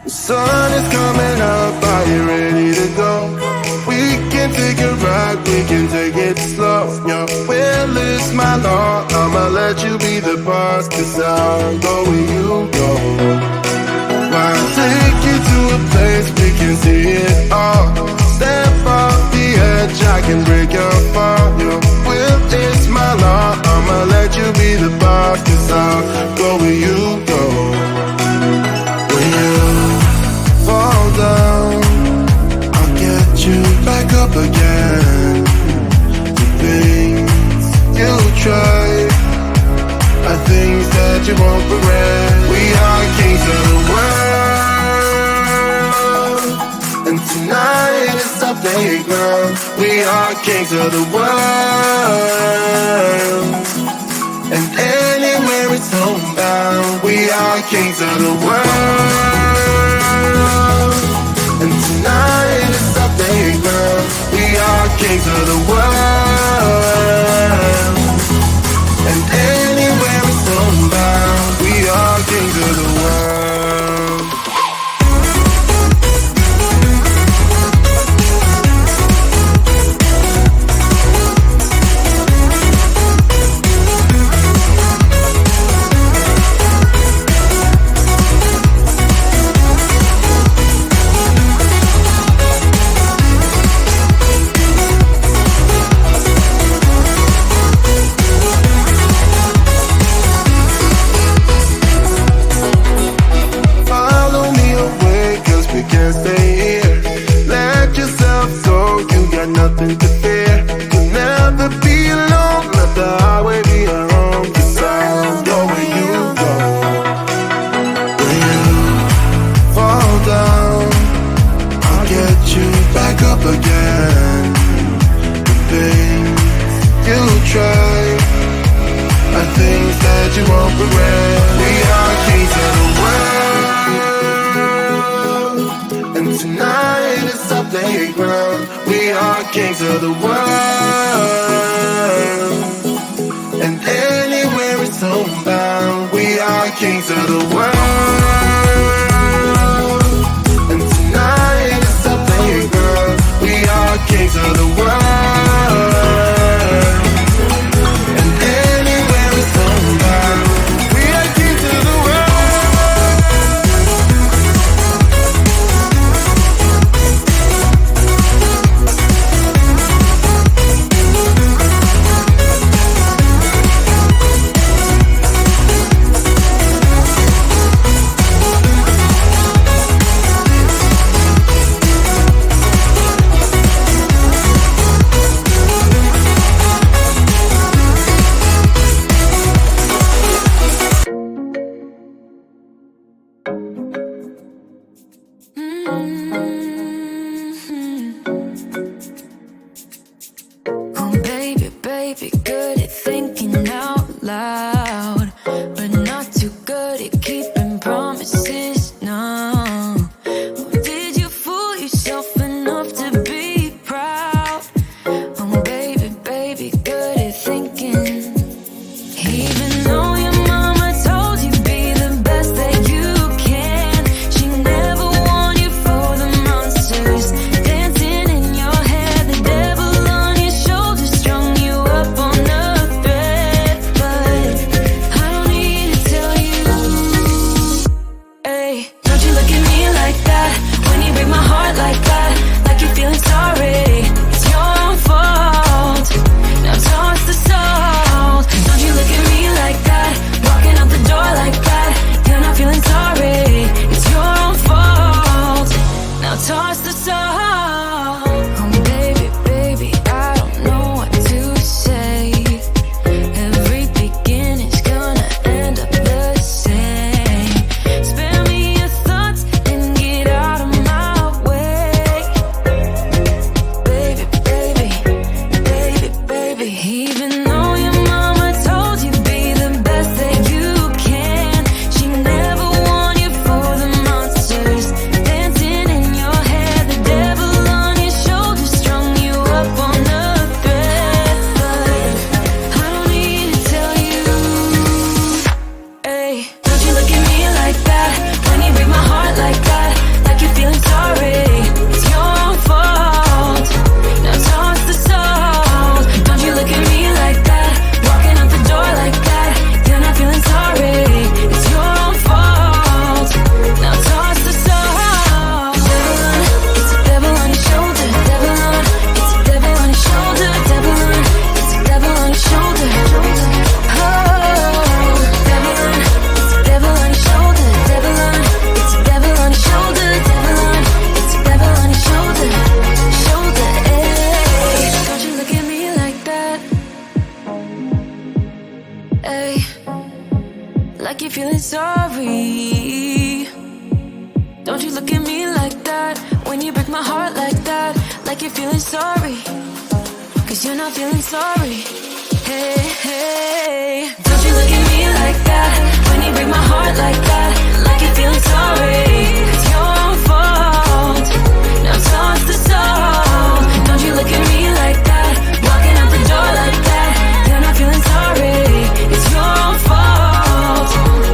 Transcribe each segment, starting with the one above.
Sun is coming up, are you ready to go? We can take a ride, we can take it slow. Your will is my law, I'ma let you be the boss, 'cause I'll go where you go. I'll take you to a place we can see it all. Step off the edge, I can break your fall. Your will is my law, I'ma let you be the boss, 'cause I'll go where you go. When you fall down, I'll get you back up again. The things you try are things that you won't regret. We are kings of the world, and tonight is our playground. We are kings of the world, and anywhere it's homebound. We are kings of the world, and tonight is our playground. We are kings of the world, and anywhere it's homebound. We are kings of the world. Nothing to fear, you'll never be alone. Let the highway be your home, 'cause I'll go where you go. When you fall down, I'll get you back up again. The things you try are things that you won't regret. We are kings of the world, and tonight is our playground. We are kings of the world, and anywhere it's homebound. We are kings of the world, and tonight is our playground. We are kings of the world, and anywhere it's homebound. We are kings of the world. Oh baby, baby, good at thinking out loud, but not too good at keeping promises, no. Oh, did you fool yourself enough to be proud? Oh baby, baby, good at thinking. Even though your mama told you be the best that you can, she never warned you for the monsters dancing in your head. The devil on your shoulder strung you up on a thread. But I don't need to tell you, hey, don't you look at me like that when you break my heart like that, like you're feeling sorry. It's your own fault, now toss the salt. Don't you look at me like that, walking out the door like that. You're not feeling sorry, it's your own fault, now toss the salt. Oh baby, baby, I don't know what to say. Every beginning's gonna end up the same. Spare me your thoughts and get out of my way. like you're feeling sorry, 'cause you're not feeling sorry. Hey, hey, don't you look at me like that, when you break my heart like that, like you're feeling sorry. It's your own fault, now toss the soul. Don't you look at me like that, walking out the door like that, you're not feeling sorry. It's your own fault,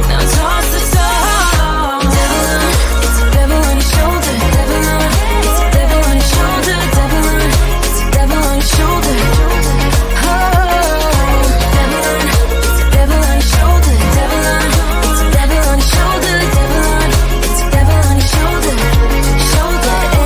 now toss the soul. Devil on, it's a devil on your shoulder. Devil on, it's a devil on your shoulder. Devil on, it's a devil on your shoulder. Oh, devil on, it's a devil on your shoulder. Devil on, it's a devil on your shoulder. Devil on, it's a devil on your shoulder. Shoulder, eh.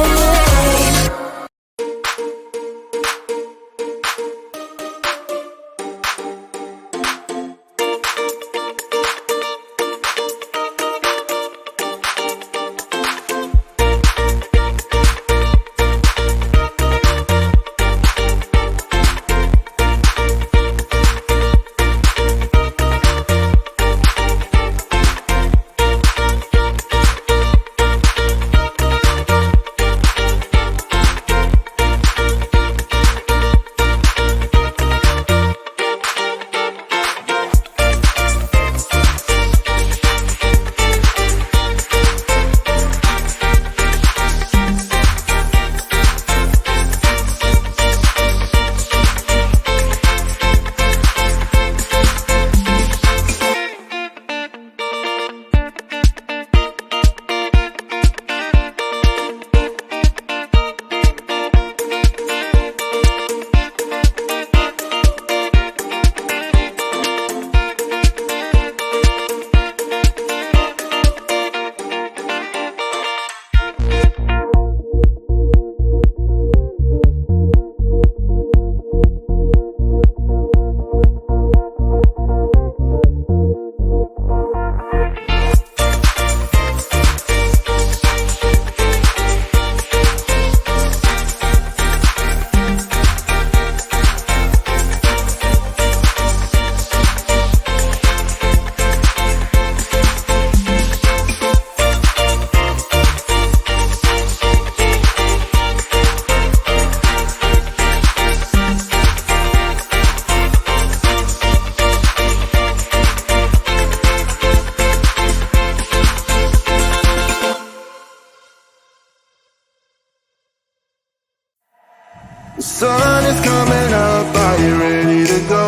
The sun is coming up, are you ready to go?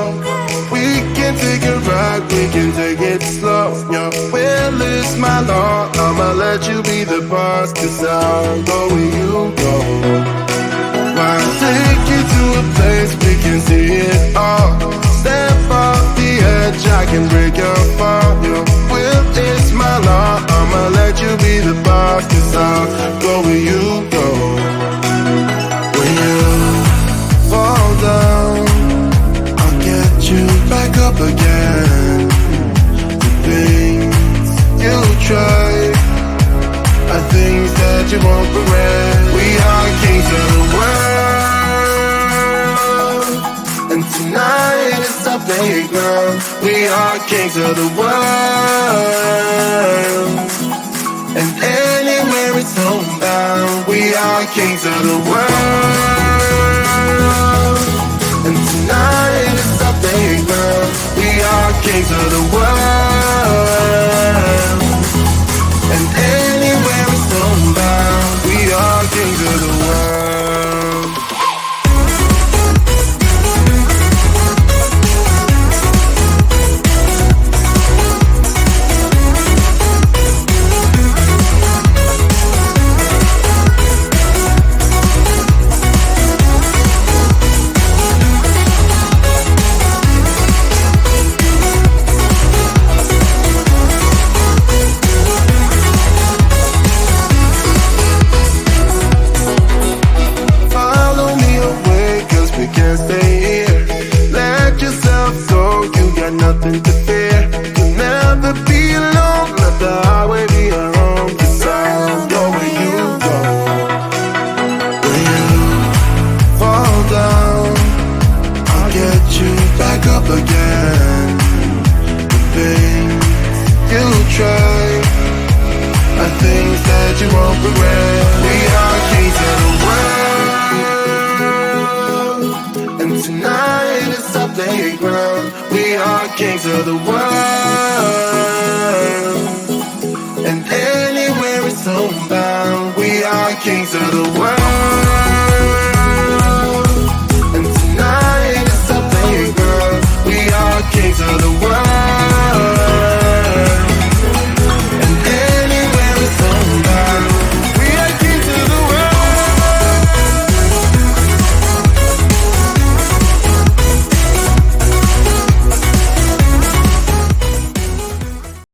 We can take a ride, we can take it slow. Your will is my law, I'ma let you be the boss, 'cause I'll go where you go. I'll take you to a place we can see it all. Step off the edge, I can break your fall. Your will is my law, I'ma let you be the boss, 'cause I'll go where you go. When you fall down, I'll get you back up again. The things you try are things that you won't regret. We are kings of the world, and tonight is our playground. We are kings of the world, and anywhere it's homebound. We are kings of the world, and tonight is our playground. We are kings of the world, and anywhere it's homebound. We are kings of the world. Nothing to fear. You'll never be alone. Let the highway be your home. 'Cause I'll go where you go. When you fall down, I'll get you back up again. The things you try are things that you won't regret. We are kings of the world, crown. We are kings of the world. And anywhere it's homebound, we are kings of the world.